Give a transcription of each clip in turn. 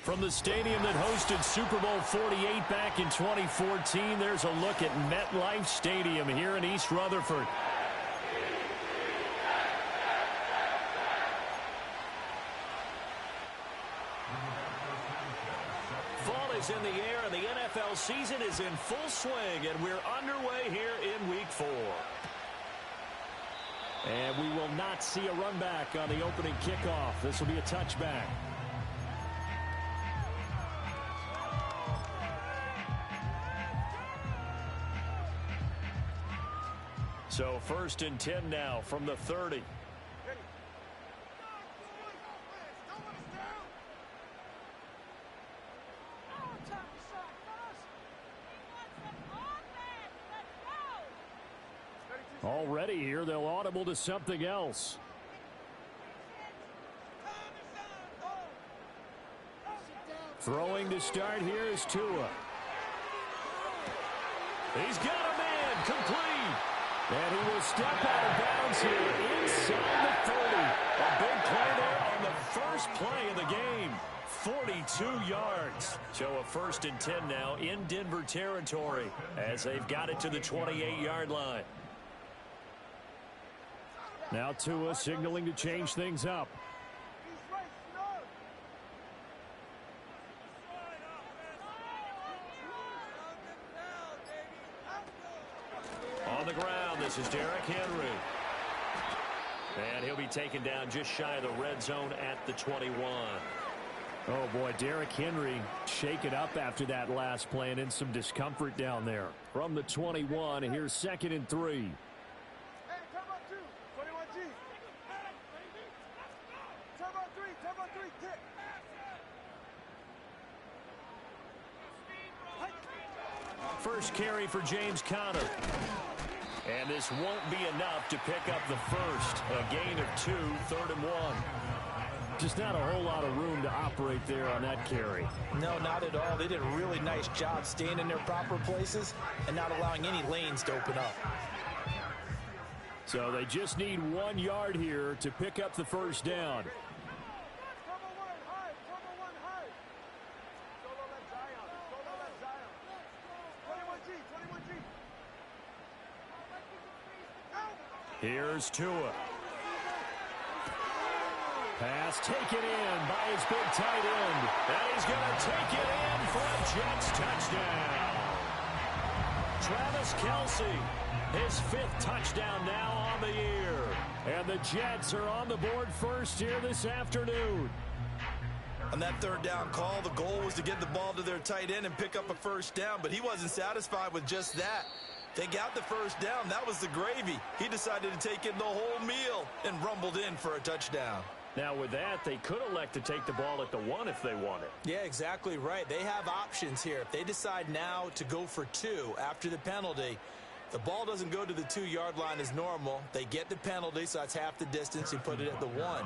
From the stadium that hosted Super Bowl 48 back in 2014, there's a look at MetLife Stadium here in East Rutherford. Fall is in the air, and the NFL season is in full swing, and we're underway here in Week 4. And we will not see a run back on the opening kickoff. This will be a touchback. So 1st and 10 now from the 30. Already here, they'll audible to something else. Throwing to start here is Tua. He's got a man, complete. And he will step out of bounds here inside the 30. A big play there on the first play of the game. 42 yards. So a 1st and 10 now in Denver territory as they've got it to the 28-yard line. Now Tua signaling to change things up. On the ground, this is Derrick Henry. And he'll be taken down just shy of the red zone at the 21. Oh, boy, Derrick Henry shaken up after that last play and in some discomfort down there. From the 21, here's 2nd and 3. First carry for James Conner. And this won't be enough to pick up the first. A gain of 2, 3rd and 1. Just not a whole lot of room to operate there on that carry. No, not at all. They did a really nice job staying in their proper places and not allowing any lanes to open up. So they just need 1 yard here to pick up the first down. Here's Tua. Pass taken in by his big tight end. And he's going to take it in for a Jets touchdown. Travis Kelce, his 5th touchdown now on the year. And the Jets are on the board first here this afternoon. On that 3rd down call, the goal was to get the ball to their tight end and pick up a first down, but he wasn't satisfied with just that. They got the first down. That was the gravy. He decided to take in the whole meal and rumbled in for a touchdown. Now with that, they could elect to take the ball at the 1 if they wanted. Yeah, exactly right. They have options here. If they decide now to go for 2 after the penalty, the ball doesn't go to the 2-yard line as normal. They get the penalty, so that's half the distance. You put it at the 1.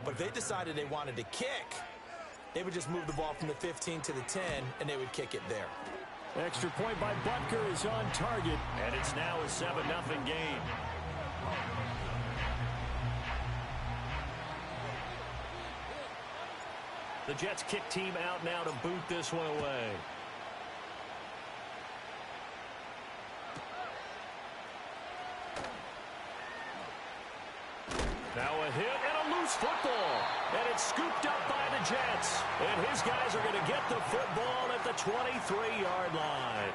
But if they decided they wanted to kick, they would just move the ball from the 15 to the 10, and they would kick it there. Extra point by Butker is on target, and it's now a 7-0 game. The Jets kick team out now to boot this one away. Now a hit and a loose football. And it's scooped up by the Jets. And his guys are going to get the football at the 23-yard line.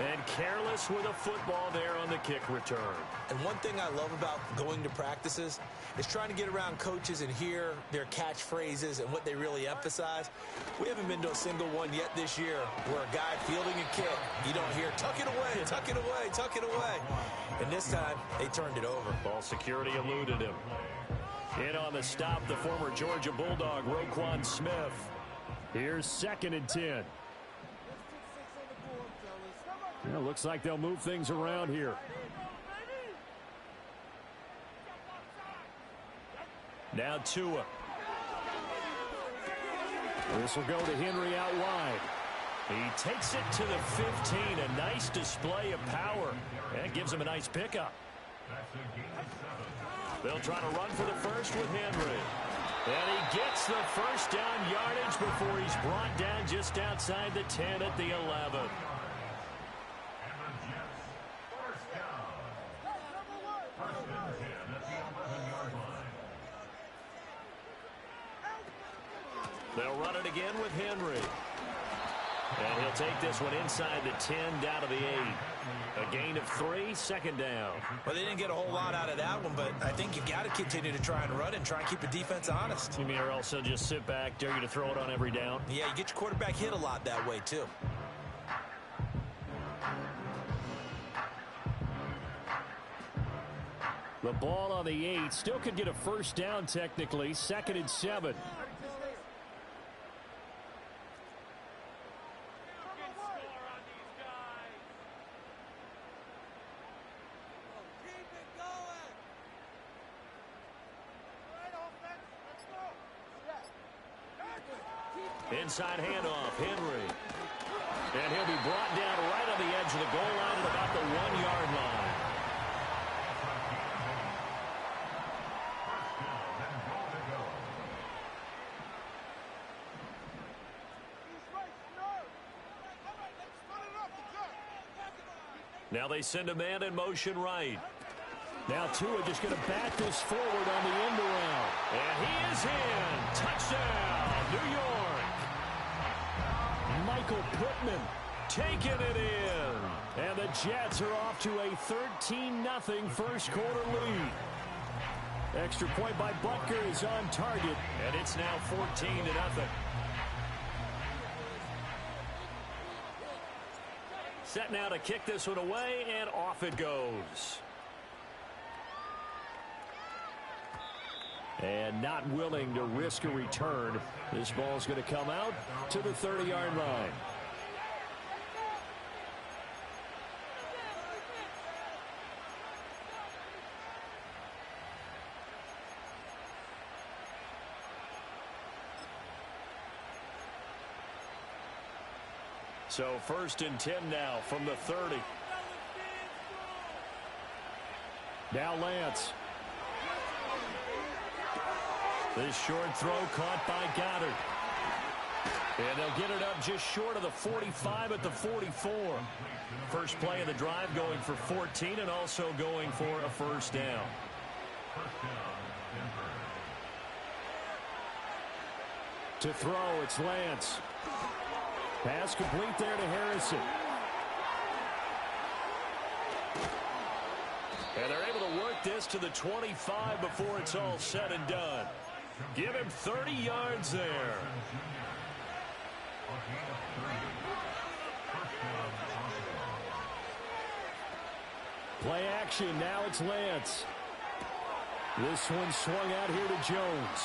And careless with a football there on the kick return. And one thing I love about going to practices is trying to get around coaches and hear their catchphrases and what they really emphasize. We haven't been to a single one yet this year where a guy fielding a kick, you don't hear, tuck it away, tuck it away, tuck it away. And this time, they turned it over. Ball security eluded him. In on the stop, the former Georgia Bulldog, Roquan Smith. Here's 2nd and 10. Yeah, looks like they'll move things around here. Now Tua. This will go to Henry out wide. He takes it to the 15. A nice display of power. That gives him a nice pickup. They'll try to run for the first with Henry. And he gets the first down yardage before he's brought down just outside the 10 at the 11. They'll run it again with Henry. And he'll take this one inside the 10 down to the 8. A gain of 3, second down. Well, they didn't get a whole lot out of that one, but I think you got to continue to try and run and try and keep the defense honest. You mean or also just sit back, dare you to throw it on every down? Yeah, you get your quarterback hit a lot that way, too. The ball on the 8. Still could get a first down technically. 2nd and 7. Inside handoff, Henry. And he'll be brought down right on the edge of the goal line at about the 1-yard line. Now they send a man in motion right. Now Tua just going to back this forward on the end around. And he is in. Touchdown, New York. Michael Pittman taking it in. And the Jets are off to a 13-0 first quarter lead. Extra point by Butker is on target. And it's now 14-0. Set now to kick this one away, and off it goes. And not willing to risk a return. This ball's going to come out to the 30-yard line. So 1st and 10 now from the 30. Now Lance. This short throw caught by Goddard. And they'll get it up just short of the 45 at the 44. First play of the drive going for 14 and also going for a first down. To throw, it's Lance. Pass complete there to Harrison. And they're able to work this to the 25 before it's all said and done. Give him 30 yards there. Play action. Now it's Lance. This one swung out here to Jones.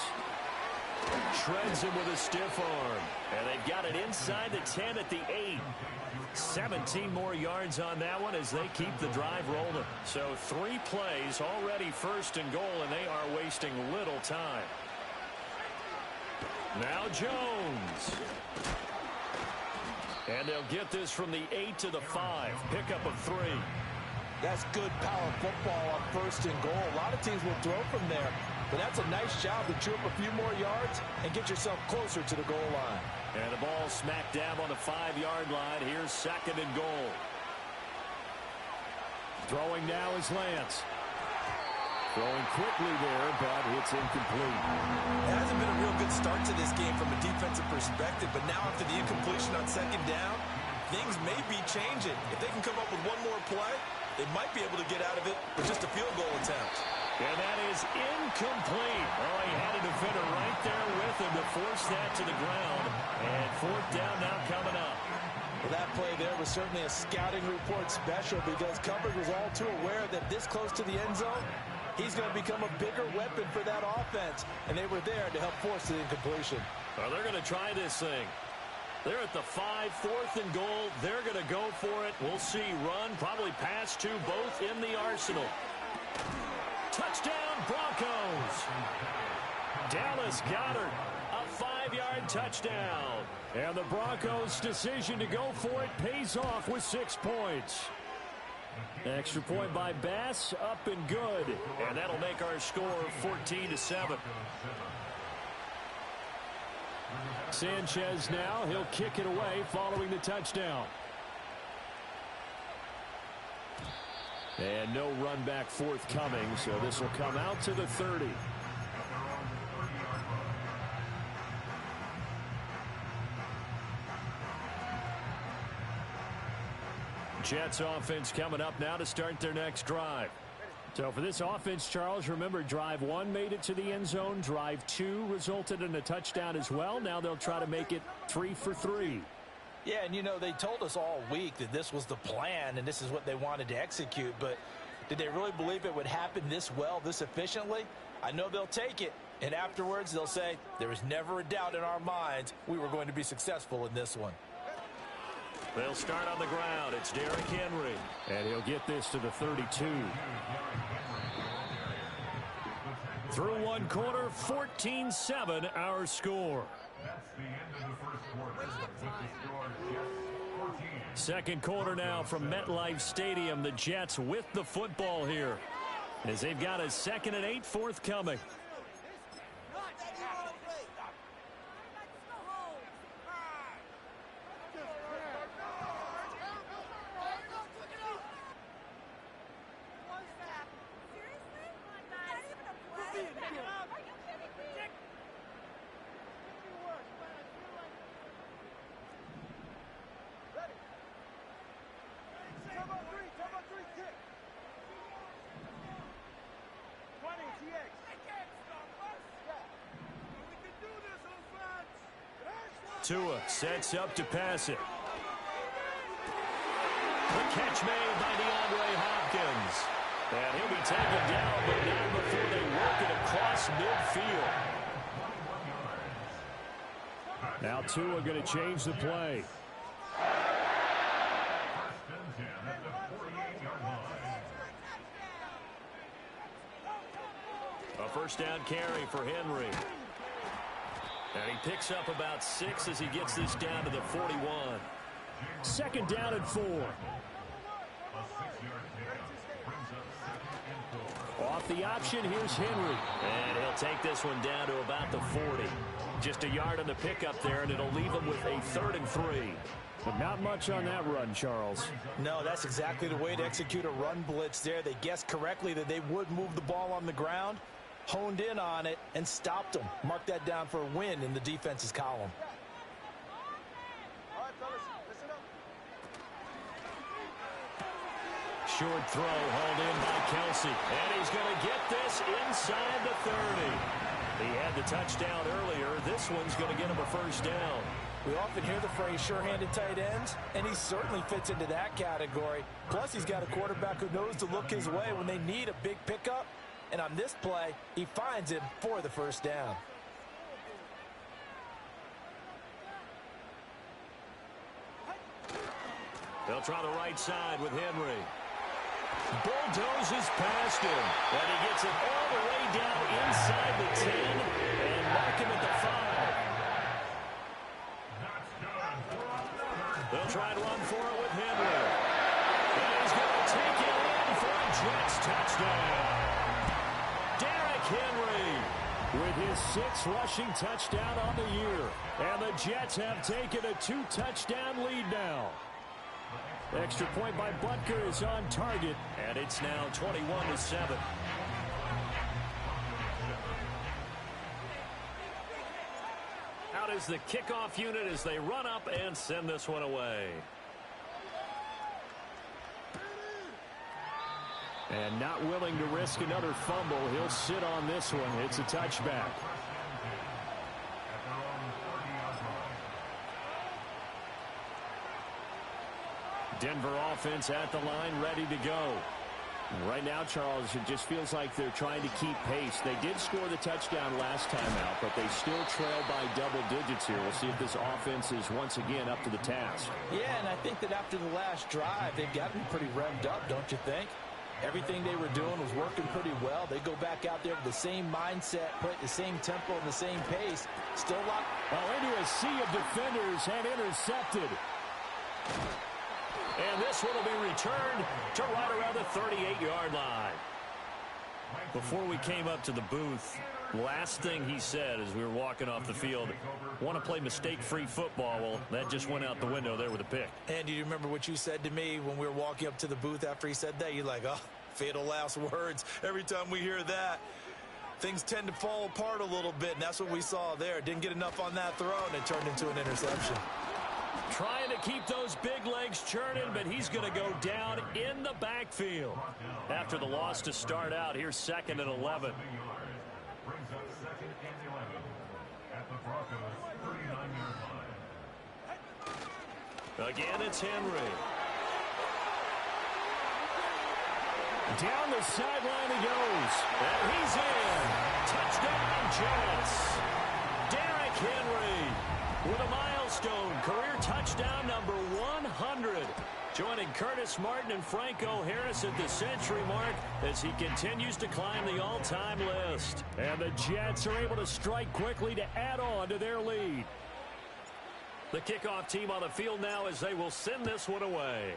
Shreds him with a stiff arm. And they've got it inside the 10 at the 8. 17 more yards on that one as they keep the drive rolling. So 3 plays already 1st and goal, and they are wasting little time. Now Jones. And they'll get this from the 8 to the 5. Pickup of 3. That's good power football on 1st and goal. A lot of teams will throw from there. But that's a nice job to chew up a few more yards and get yourself closer to the goal line. And the ball smack dab on the 5-yard line. Here's 2nd and goal. Throwing now is Lance. Throwing quickly there, but it's incomplete. It hasn't been a real good start to this game from a defensive perspective, but now after the incompletion on 2nd down, things may be changing. If they can come up with one more play, they might be able to get out of it with just a field goal attempt. And that is incomplete. Oh, he had a defender right there with him to force that to the ground. And 4th down now coming up. Well, that play there was certainly a scouting report special because coverage was all too aware that this close to the end zone, he's going to become a bigger weapon for that offense. And they were there to help force the incompletion. Well, they're going to try this thing. They're at the 5, 4th and goal. They're going to go for it. We'll see. Run, probably pass to both in the arsenal. Touchdown, Broncos. Dallas Goedert, a 5-yard touchdown. And the Broncos' decision to go for it pays off with 6 points. Extra point by Bass, up and good. And that'll make our score 14-7. Sanchez now, he'll kick it away following the touchdown. And no run back forthcoming, so this will come out to the 30. Jets offense coming up now to start their next drive. So for this offense, Charles, remember, drive 1 made it to the end zone. Drive 2 resulted in a touchdown as well. Now they'll try to make it 3 for 3. Yeah, and, you know, they told us all week that this was the plan and this is what they wanted to execute. But did they really believe it would happen this well, this efficiently? I know they'll take it. And afterwards, they'll say, there was never a doubt in our minds we were going to be successful in this one. They'll start on the ground. It's Derrick Henry. And he'll get this to the 32. Through one quarter, 14-7 our score. Second quarter now from MetLife Stadium. The Jets with the football here as they've got a 2nd and 8 forthcoming. Tua sets up to pass it. The catch made by DeAndre Hopkins. And he'll be taken down, but not before they work it across midfield. Now Tua going to change the play. A first down carry for Henry. And he picks up about 6 as he gets this down to the 41. 2nd down and 4. Off the option, here's Henry. And he'll take this one down to about the 40. Just a yard on the pickup there, and it'll leave him with a 3rd and 3. But not much on that run, Charles. No, that's exactly the way to execute a run blitz there. They guessed correctly that they would move the ball on the ground, honed in on it, and stopped them. Mark that down for a win in the defense's column. Short throw hauled in by Kelsey. And he's going to get this inside the 30. He had the touchdown earlier. This one's going to get him a first down. We often hear the phrase sure-handed tight ends, and he certainly fits into that category. Plus, he's got a quarterback who knows to look his way when they need a big pickup. And on this play, he finds him for the first down. They'll try the right side with Henry. Bulldozes past him. And he gets it all the way down inside the 10 and mark him at the 5. They'll try and run for it with Henry. And he's going to take it in for a Jets touchdown. Derrick Henry with his 6th rushing touchdown on the year. And the Jets have taken a 2-touchdown lead now. Extra point by Butker is on target, and it's now 21-7. Out is the kickoff unit as they run up and send this one away. And not willing to risk another fumble, he'll sit on this one. It's a touchback. Denver offense at the line, ready to go. Right now, Charles, it just feels like they're trying to keep pace. They did score the touchdown last time out, but they still trail by double digits here. We'll see if this offense is once again up to the task. Yeah, and I think that after the last drive, they've gotten pretty revved up, don't you think? Everything they were doing was working pretty well. They go back out there with the same mindset, play at the same tempo and the same pace. Still locked. Well, into a sea of defenders and intercepted. And this one will be returned to right around the 38-yard line. Before we came up to the booth, last thing he said as we were walking off the field, want to play mistake-free football. Well, that just went out the window there with a pick. And do you remember what you said to me when we were walking up to the booth after he said that? You're like, oh, fatal last words. Every time we hear that, things tend to fall apart a little bit, and that's what we saw there. Didn't get enough on that throw, and it turned into an interception. Trying to keep those big legs churning, but he's going to go down in the backfield. After the loss to start out, here's 2nd and 11. Again, it's Henry. Down the sideline he goes. And he's in. Touchdown, Jets. Derrick Henry with a milestone career touchdown number 100. Joining Curtis Martin and Franco Harris at the century mark as he continues to climb the all-time list. And the Jets are able to strike quickly to add on to their lead. The kickoff team on the field now as they will send this one away.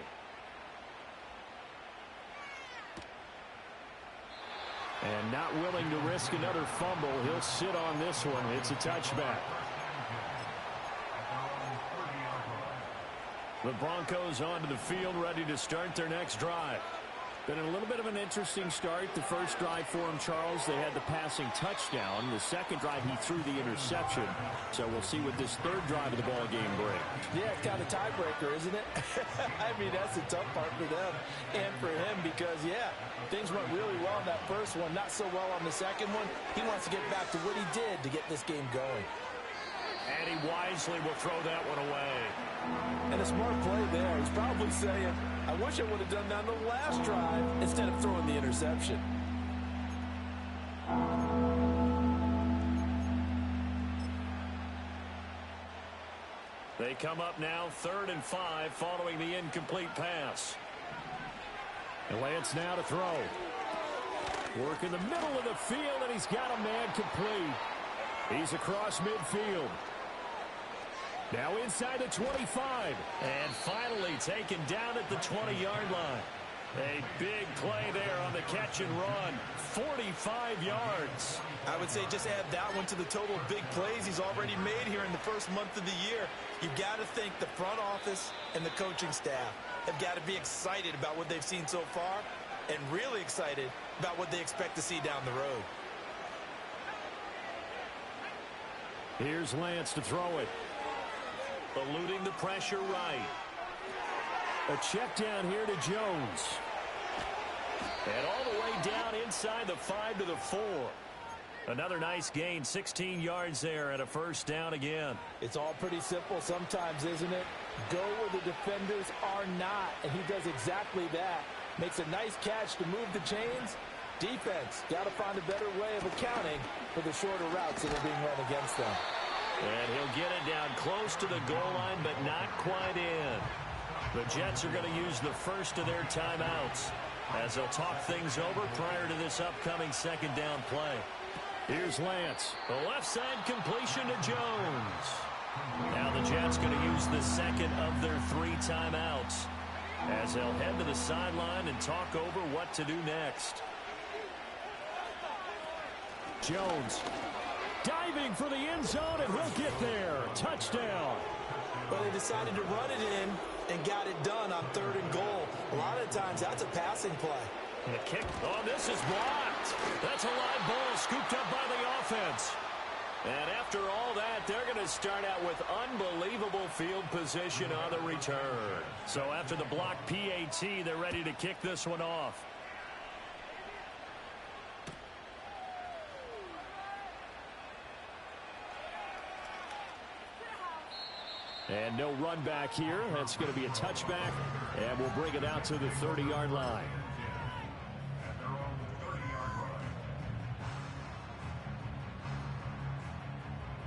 And not willing to risk another fumble, he'll sit on this one. It's a touchback. The Broncos onto the field, ready to start their next drive. Been a little bit of an interesting start. The first drive for him, Charles, they had the passing touchdown. The second drive, he threw the interception. So we'll see what this third drive of the ball game brings. Yeah, it's kind of a tiebreaker, isn't it? I mean, that's the tough part for them and for him because, yeah, things went really well in that first one, not so well on the second one. He wants to get back to what he did to get this game going. And he wisely will throw that one away. And a smart play there. He's probably saying, I wish I would have done that on the last drive instead of throwing the interception. They come up now 3rd and 5 following the incomplete pass. And Lance now to throw. Work in the middle of the field, and he's got a man complete. He's across midfield. Now inside the 25. And finally taken down at the 20-yard line. A big play there on the catch and run. 45 yards. I would say just add that one to the total of big plays he's already made here in the first month of the year. You've got to think the front office and the coaching staff have got to be excited about what they've seen so far and really excited about what they expect to see down the road. Here's Lance to throw it. Eluding the pressure right. A check down here to Jones. And all the way down inside the 5 to the 4. Another nice gain, 16 yards there and a first down again. It's all pretty simple sometimes, isn't it? Go where the defenders are not, and he does exactly that. Makes a nice catch to move the chains. Defense, got to find a better way of accounting for the shorter routes that are being run against them. And he'll get it down close to the goal line, but not quite in. The Jets are going to use the first of their timeouts as they'll talk things over prior to this upcoming second down play. Here's Lance. The left side completion to Jones. Now the Jets going to use the second of their 3 timeouts as they'll head to the sideline and talk over what to do next. Jones diving for the end zone, and he'll get there. Touchdown. Well, they decided to run it in and got it done on 3rd and goal. A lot of times that's a passing play. And a kick. Oh, this is blocked. That's a live ball scooped up by the offense. And after all that, they're going to start out with unbelievable field position on the return. So after the blocked PAT, they're ready to kick this one off. And no run back here. That's going to be a touchback, and we'll bring it out to the 30-yard line.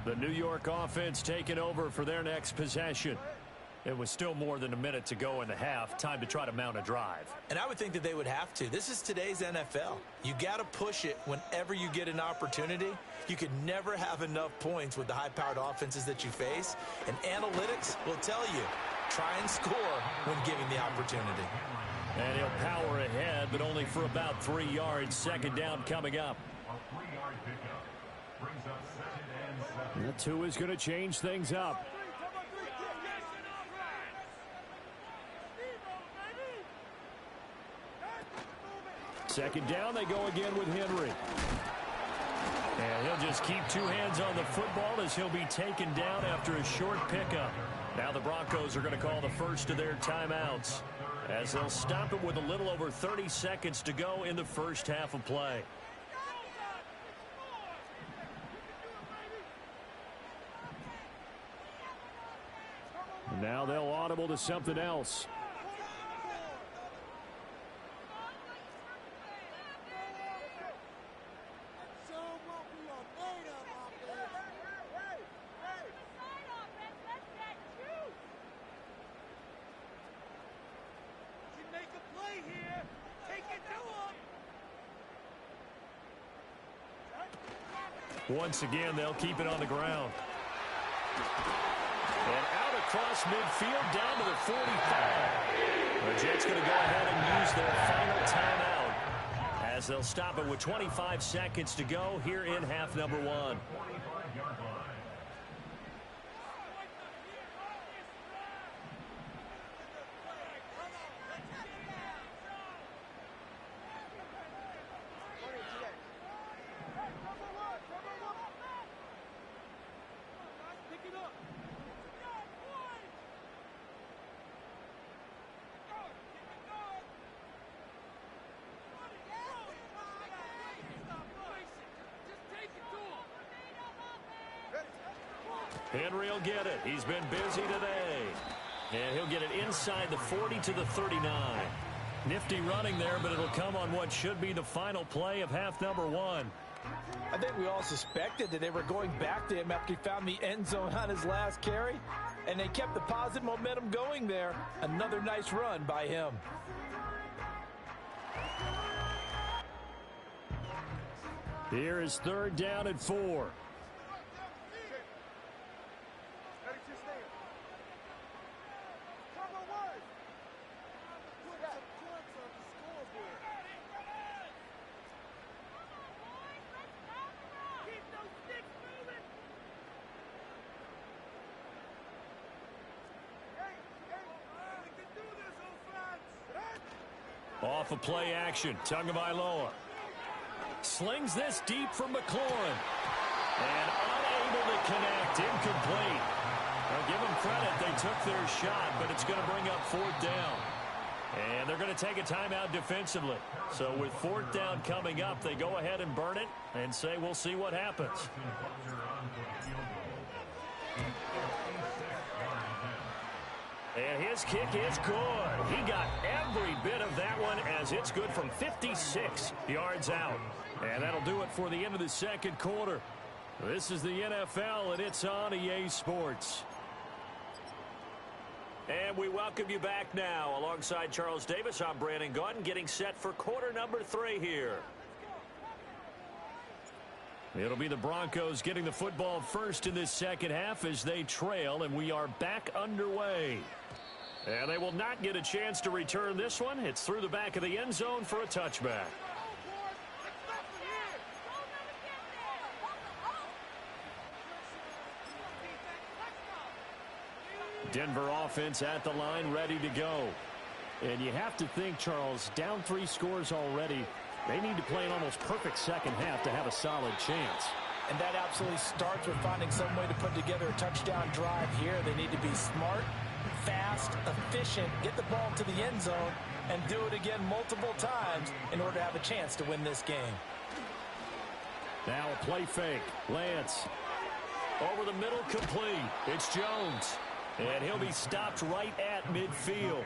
The New York offense taking over for their next possession. It was still more than a minute to go in the half. Time to try to mount a drive. And I would think that they would have to. This is today's NFL. You got to push it whenever you get an opportunity. You could never have enough points with the high-powered offenses that you face. And analytics will tell you, try and score when given the opportunity. And he'll power ahead, but only for about 3 yards. Second down coming up. A 3-yard pickup brings up 2nd and 7. The 2 is going to change things up. Second down, they go again with Henry. And he'll just keep 2 hands on the football as he'll be taken down after a short pickup. Now the Broncos are going to call the first of their timeouts, as they'll stop it with a little over 30 seconds to go in the first half of play. Now they'll audible to something else. Once again, they'll keep it on the ground. And out across midfield, down to the 45. The Jets going to go ahead and use their final timeout, as they'll stop it with 25 seconds to go here in half number 1. 25-yard line. Henry will get it. He's been busy today. And he'll get it inside the 40 to the 39. Nifty running there, but it'll come on what should be the final play of half number 1. I think we all suspected that they were going back to him after he found the end zone on his last carry. And they kept the positive momentum going there. Another nice run by him. Here is 3rd down and 4. Off of play action, Tagovailoa slings this deep from McLaurin, and unable to connect, incomplete. I'll give them credit, they took their shot, but it's going to bring up 4th down. And they're going to take a timeout defensively. So with 4th down coming up, they go ahead and burn it and say we'll see what happens. And his kick is good. He got every bit of that one, as it's good from 56 yards out. And that'll do it for the end of the second quarter. This is the NFL, and it's on EA Sports. And we welcome you back now. Alongside Charles Davis, I'm Brandon Gaudin, getting set for quarter number 3 here. It'll be the Broncos getting the football first in this second half as they trail, and we are back underway. And they will not get a chance to return this one. It's through the back of the end zone for a touchback. Denver offense at the line, ready to go. And you have to think, Charles, down 3 scores already. They need to play an almost perfect second half to have a solid chance. And that absolutely starts with finding some way to put together a touchdown drive here. They need to be smart, fast, efficient, get the ball to the end zone, and do it again multiple times in order to have a chance to win this game. Now a play fake. Lance over the middle, complete. It's Jones. And he'll be stopped right at midfield.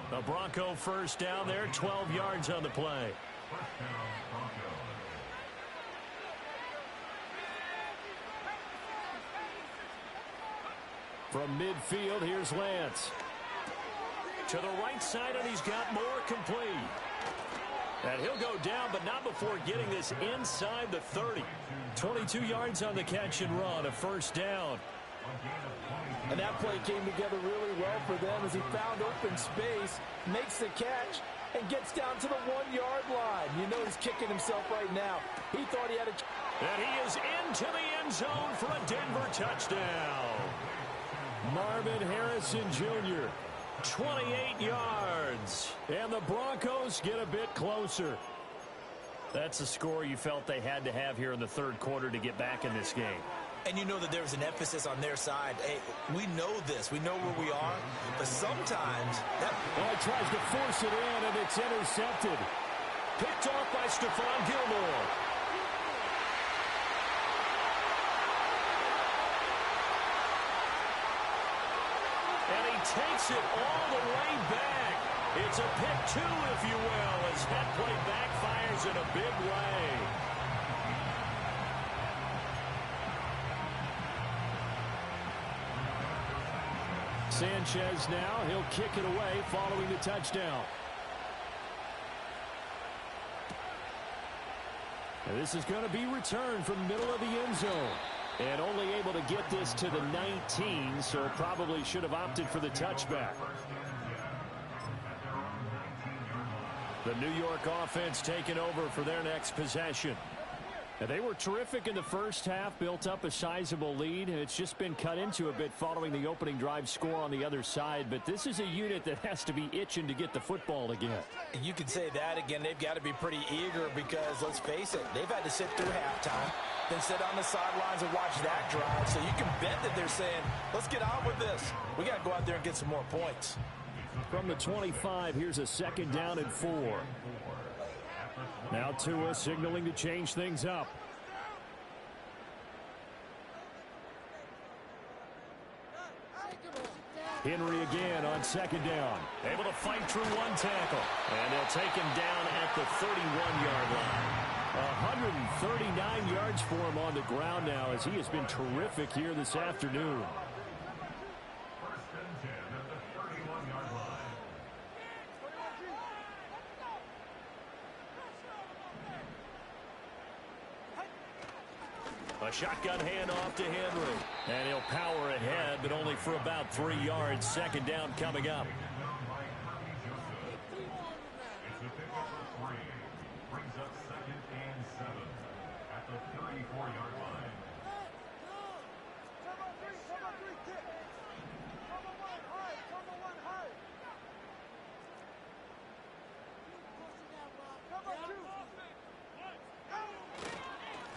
The Bronco first down there, 12 yards on the play. From midfield, here's Lance. To the right side, and he's got more, complete. And he'll go down, but not before getting this inside the 30. 22 yards on the catch and run, a first down. A gain of 22. And that play came together really well for them as he found open space, makes the catch, and gets down to the 1-yard line. You know he's kicking himself right now. He thought he had a... And he is into the end zone for a Denver touchdown. Marvin Harrison Jr., 28 yards. And the Broncos get a bit closer. That's a score you felt they had to have here in the third quarter to get back in this game. And you know that there was an emphasis on their side. Hey, we know this. We know where we are. But sometimes... Well, he tries to force it in, and it's intercepted. Picked off by Stephon Gilmore. And he takes it all the way back. It's a pick two, if you will, as that play backfires in a big way. Sanchez now, he'll kick it away following the touchdown. And this is going to be returned from the middle of the end zone. And only able to get this to the 19, so probably should have opted for the touchback. The New York offense taking over for their next possession. Now, they were terrific in the first half, built up a sizable lead, and it's just been cut into a bit following the opening drive score on the other side. But this is a unit that has to be itching to get the football again. And you can say that again. They've got to be pretty eager because, let's face it, they've had to sit through halftime, then sit on the sidelines and watch that drive. So you can bet that they're saying, let's get on with this. We got to go out there and get some more points. From the 25, here's a 2nd down and 4. Now Tua signaling to change things up. Henry again on 2nd down. Able to fight through one tackle. And they'll take him down at the 31-yard line. 139 yards for him on the ground now as he has been terrific here this afternoon. A shotgun handoff to Henry. And he'll power ahead, but only for about 3 yards. 2nd down coming up. It's a pickup for 3. Brings up 2nd and 7 at the 34-yard line.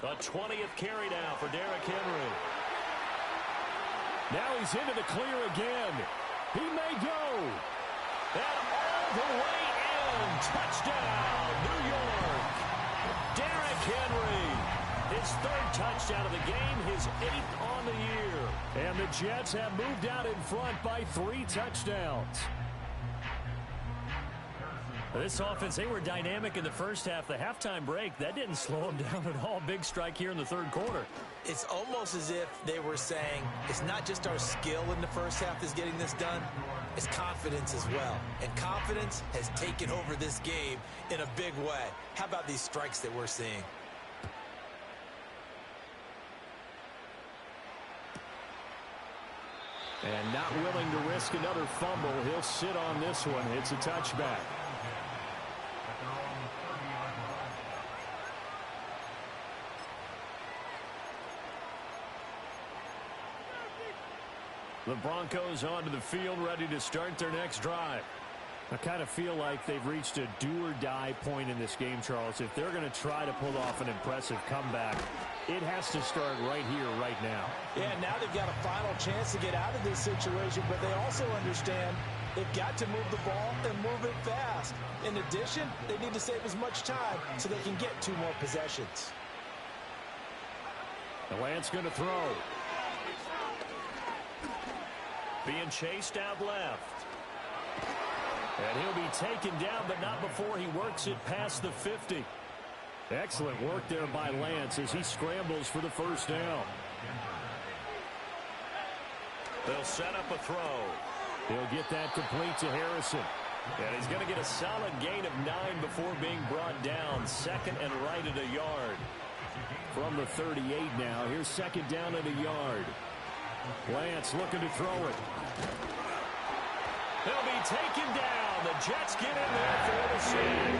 A 20th carry now for Derrick Henry. Now he's into the clear again. He may go. And all the way in. Touchdown, New York. Derrick Henry. His 3rd touchdown of the game, his 8th on the year. And the Jets have moved out in front by 3 touchdowns. This offense, they were dynamic in the first half. The halftime break, that didn't slow them down at all. Big strike here in the 3rd quarter. It's almost as if they were saying, it's not just our skill in the first half that's getting this done, it's confidence as well. And confidence has taken over this game in a big way. How about these strikes that we're seeing? And not willing to risk another fumble. He'll sit on this one. It's a touchback. The Broncos onto the field, ready to start their next drive. I kind of feel like they've reached a do-or-die point in this game, Charles. If they're going to try to pull off an impressive comeback, it has to start right here, right now. Yeah, now they've got a final chance to get out of this situation, but they also understand they've got to move the ball and move it fast. In addition, they need to save as much time so they can get 2 more possessions. The Lance going to throw. Being chased out left. And he'll be taken down, but not before he works it past the 50. Excellent work there by Lance as he scrambles for the 1st down. They'll set up a throw. He'll get that complete to Harrison. And he's going to get a solid gain of 9 before being brought down. 2nd and right at a yard. From the 38 now. Here's 2nd down at a yard. Lance looking to throw it. They'll be taken down. The Jets get in there for the sack.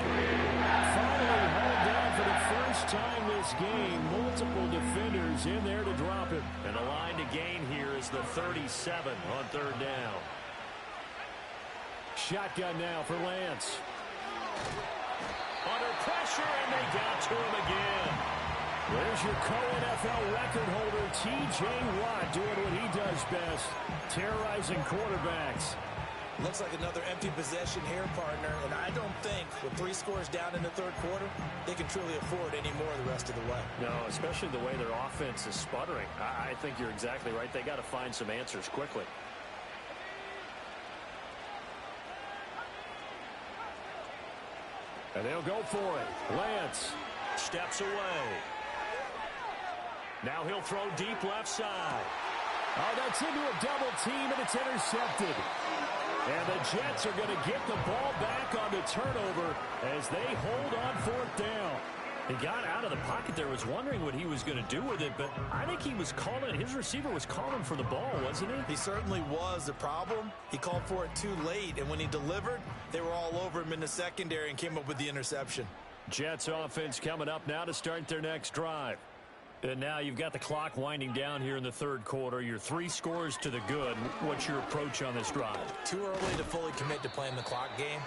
Finally hauled down for the first time this game. Multiple defenders in there to drop it. And the line to gain here is the 37 on third down. Shotgun now for Lance. Under pressure, and they got to him again. There's your co-NFL record holder, T.J. Watt, doing what he does best, terrorizing quarterbacks. Looks like another empty possession here, partner, and I don't think with 3 scores down in the third quarter, they can truly afford any more the rest of the way. No, especially the way their offense is sputtering. I think you're exactly right. They got to find some answers quickly. And they'll go for it. Lance steps away. Now he'll throw deep left side. Oh, that's into a double team, and it's intercepted. And the Jets are going to get the ball back on the turnover as they hold on fourth down. He got out of the pocket there, was wondering what he was going to do with it, but I think he was calling, his receiver was calling for the ball, wasn't he? He certainly was. The problem, he called for it too late, and when he delivered, they were all over him in the secondary and came up with the interception. Jets offense coming up now to start their next drive. And now you've got the clock winding down here in the third quarter. You're 3 scores to the good. What's your approach on this drive? Too early to fully commit to playing the clock game.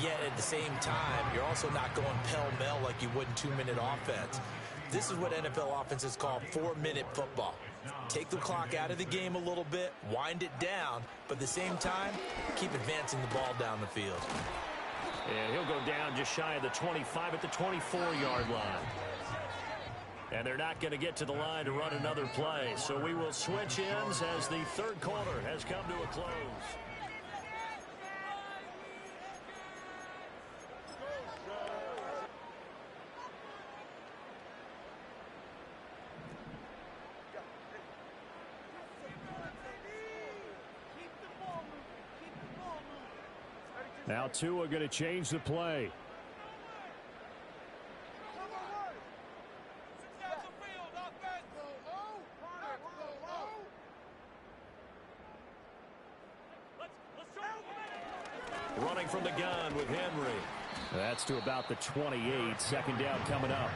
Yet at the same time, you're also not going pell-mell like you would in 2-minute offense. This is what NFL offenses call 4-minute football. Take the clock out of the game a little bit, wind it down, but at the same time, keep advancing the ball down the field. And he'll go down just shy of the 25 at the 24-yard line. And they're not going to get to the line to run another play. So we will switch ends as the third quarter has come to a close. Now Tua going to change the play. Running from the gun with Henry. That's to about the 28. Second down coming up.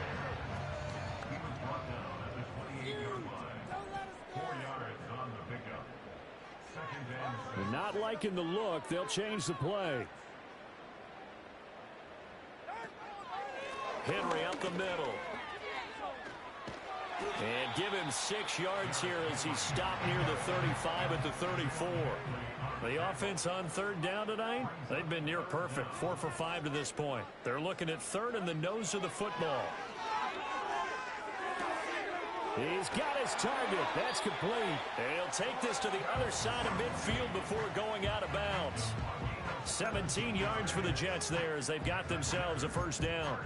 He was brought down at the 28-yard line. 4 yards on the pickup. Second and 6. Not liking the look. They'll change the play. Henry up the middle. And give him 6 yards here as he stopped near the 35 at the 34. The offense on third down tonight, they've been near perfect. 4 for 5 to this point. They're looking at third and the nose of the football. He's got his target. That's complete. And he'll take this to the other side of midfield before going out of bounds. 17 yards for the Jets there as they've got themselves a first down.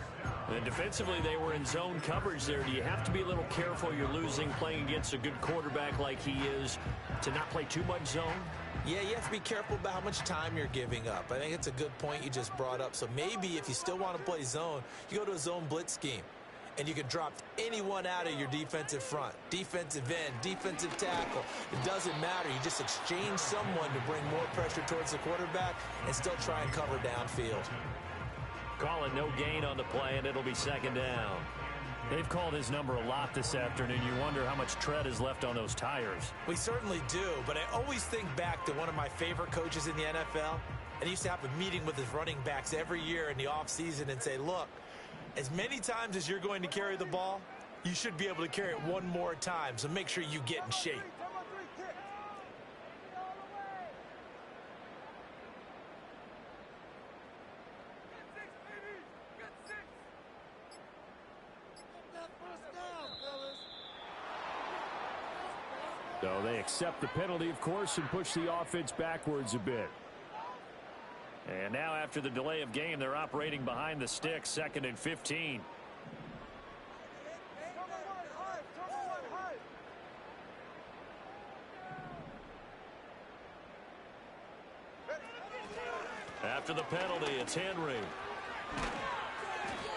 And defensively, they were in zone coverage there. Do you have to be a little careful? You're losing playing against a good quarterback like he is to not play too much zone? Yeah, you have to be careful about how much time you're giving up. I think it's a good point you just brought up. So maybe if you still want to play zone, you go to a zone blitz scheme. And you can drop anyone out of your defensive front. Defensive end, defensive tackle. It doesn't matter. You just exchange someone to bring more pressure towards the quarterback and still try and cover downfield. Calling no gain on the play, and it'll be second down. They've called his number a lot this afternoon. You wonder how much tread is left on those tires. We certainly do, but I always think back to one of my favorite coaches in the NFL. And he used to have a meeting with his running backs every year in the offseason and say, look, as many times as you're going to carry the ball, you should be able to carry it one more time, so make sure you get in shape. So they accept the penalty, of course, and push the offense backwards a bit. And now after the delay of game, they're operating behind the sticks, 2nd and 15. After the penalty, it's Henry.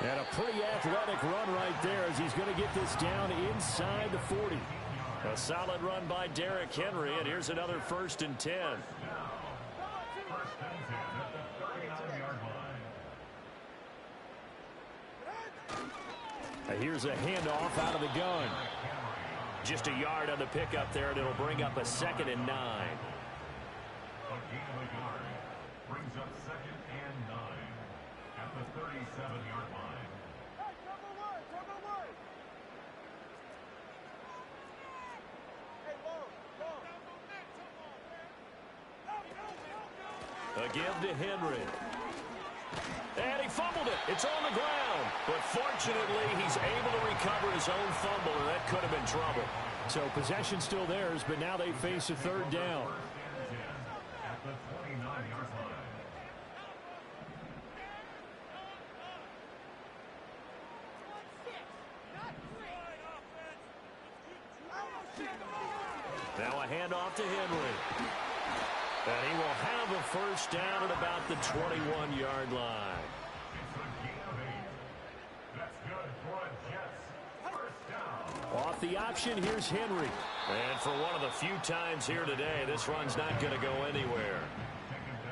And a pretty athletic run right there as he's going to get this down inside the 40. A solid run by Derrick Henry, and here's another 1st and 10. First and 10 at the 39-yard line. Here's a handoff out of the gun. Just a yard on the pickup there, and it'll bring up a 2nd and 9. A gain of a yard brings up 2nd and 9 at the 37-yard line. A give to Henry. And he fumbled it. It's on the ground. But fortunately, he's able to recover his own fumble, and that could have been trouble. So possession still theirs, but now they face a 3rd down. First and 10 at the 29-yard line. Now a handoff to Henry. And he will have a 1st down at about the 21-yard line. It's a gain of 8. That's good for a Jets. First down. Off the option, here's Henry. And for one of the few times here today, this run's not going to go anywhere.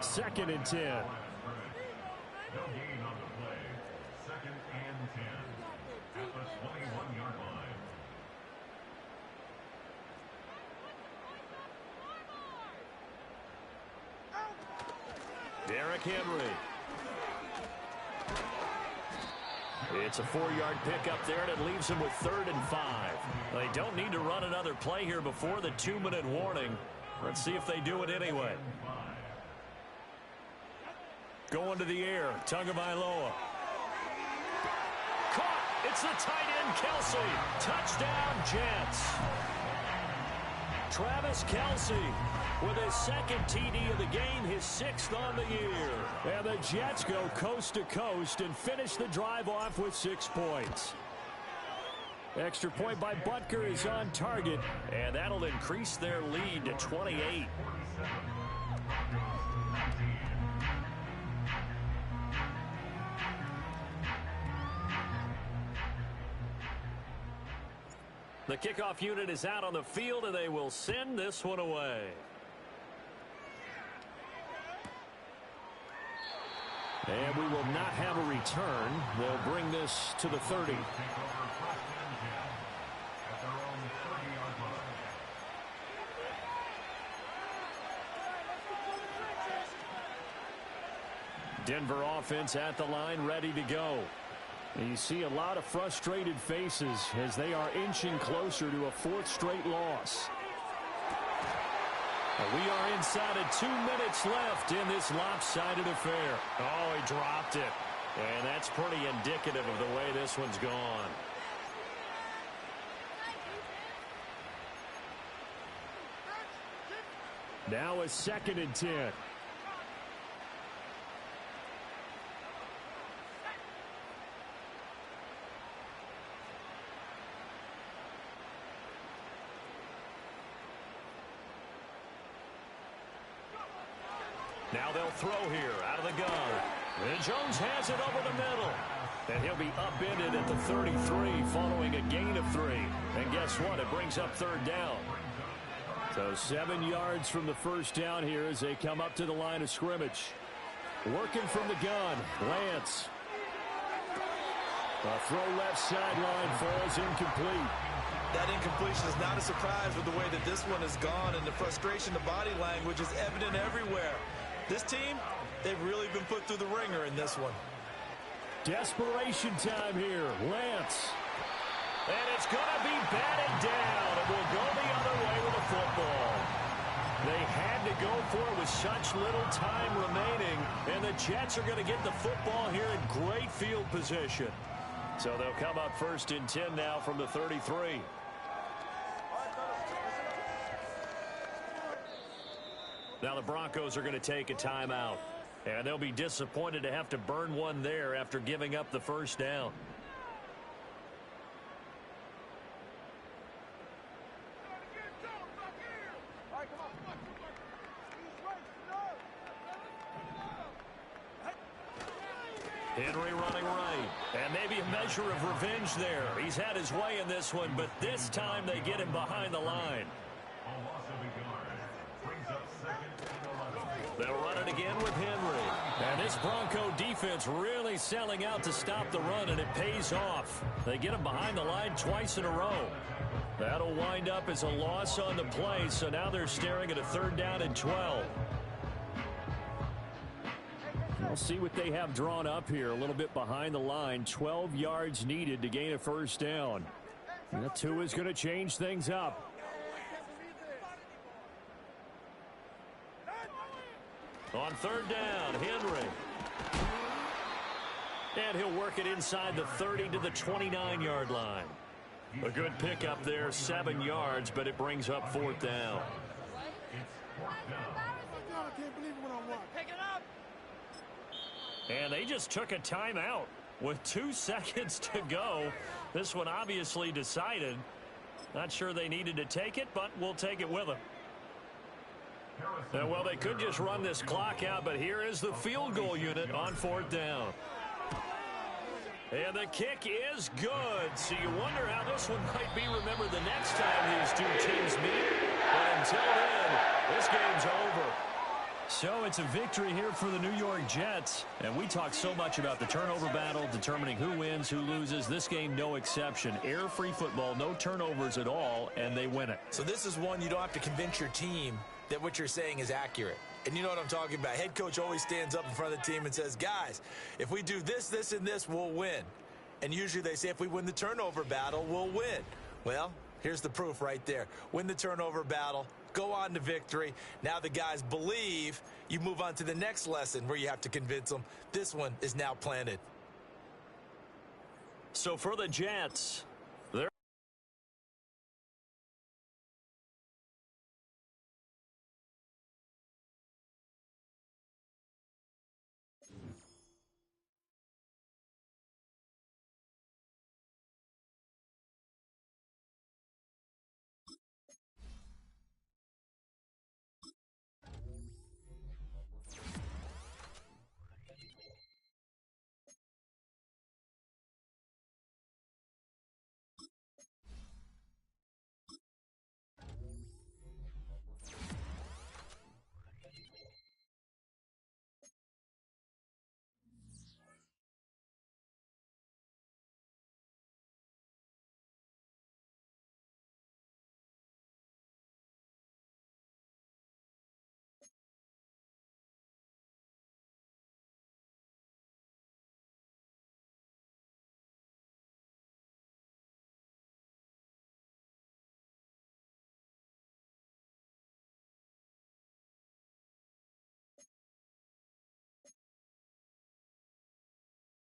2nd and 10. No gain on the play. 2nd and 10 at the 21-yard line. Derrick Henry. It's a 4-yard pickup there, and it leaves him with 3rd and 5. They don't need to run another play here before the 2-minute warning. Let's see if they do it anyway. Going to the air, Tagovailoa. Caught! It's the tight end, Kelsey. Touchdown, Jets. Travis Kelsey with his 2nd TD of the game, his 6th on the year. And the Jets go coast to coast and finish the drive off with 6 points. Extra point by Butker is on target, and that'll increase their lead to 28. The kickoff unit is out on the field, and they will send this one away. And we will not have a return. They'll bring this to the 30. Denver offense at the line, ready to go. And you see a lot of frustrated faces as they are inching closer to a 4th straight loss. We are inside of 2 minutes left in this lopsided affair. Oh, he dropped it. And that's pretty indicative of the way this one's gone. Now a 2nd and 10. Now they'll throw here out of the gun. And Jones has it over the middle. And he'll be upended at the 33 following a gain of 3. And guess what? It brings up 3rd down. So 7 yards from the 1st down here as they come up to the line of scrimmage. Working from the gun, Lance. A throw left sideline, falls incomplete. That incompletion is not a surprise with the way that this one has gone, and the frustration, the body language is evident everywhere. This team, they've really been put through the ringer in this one. Desperation time here. Lance. And it's going to be batted down. It will go the other way with the football. They had to go for it with such little time remaining, and the Jets are going to get the football here in great field position. So they'll come up 1st and 10 now from the 33. Now the Broncos are going to take a timeout. And they'll be disappointed to have to burn one there after giving up the 1st down. Henry running right. And maybe a measure of revenge there. He's had his way in this one, but this time they get him behind the line. A loss of a yard. Brings up second and 11. They'll run it again with Henry. And this Bronco defense really selling out to stop the run, and it pays off. They get him behind the line twice in a row. That'll wind up as a loss on the play, so now they're staring at a 3rd down and 12. We'll see what they have drawn up here. A little bit behind the line. 12 yards needed to gain a 1st down. That 2 is going to change things up. On 3rd down, Henry. And he'll work it inside the 30 to the 29-yard line. A good pickup there, 7 yards, but it brings up 4th down. And they just took a timeout with 2 seconds to go. This one obviously decided. Not sure they needed to take it, but we'll take it with them. Well, they could just run this clock out, but here is the field goal unit on 4th down. And the kick is good. So you wonder how this one might be remembered the next time these 2 teams meet. But until then, this game's over. So it's a victory here for the New York Jets. And we talk so much about the turnover battle, determining who wins, who loses. This game, no exception. Error-free football, no turnovers at all, and they win it. So this is one you don't have to convince your team that what you're saying is accurate. And you know what I'm talking about. Head coach always stands up in front of the team and says, guys, if we do this, this, and this, we'll win. And usually they say if we win the turnover battle, we'll win. Well, here's the proof right there. Win the turnover battle. Go on to victory. Now the guys believe. You move on to the next lesson where you have to convince them. This one is now planted. So for the Jets,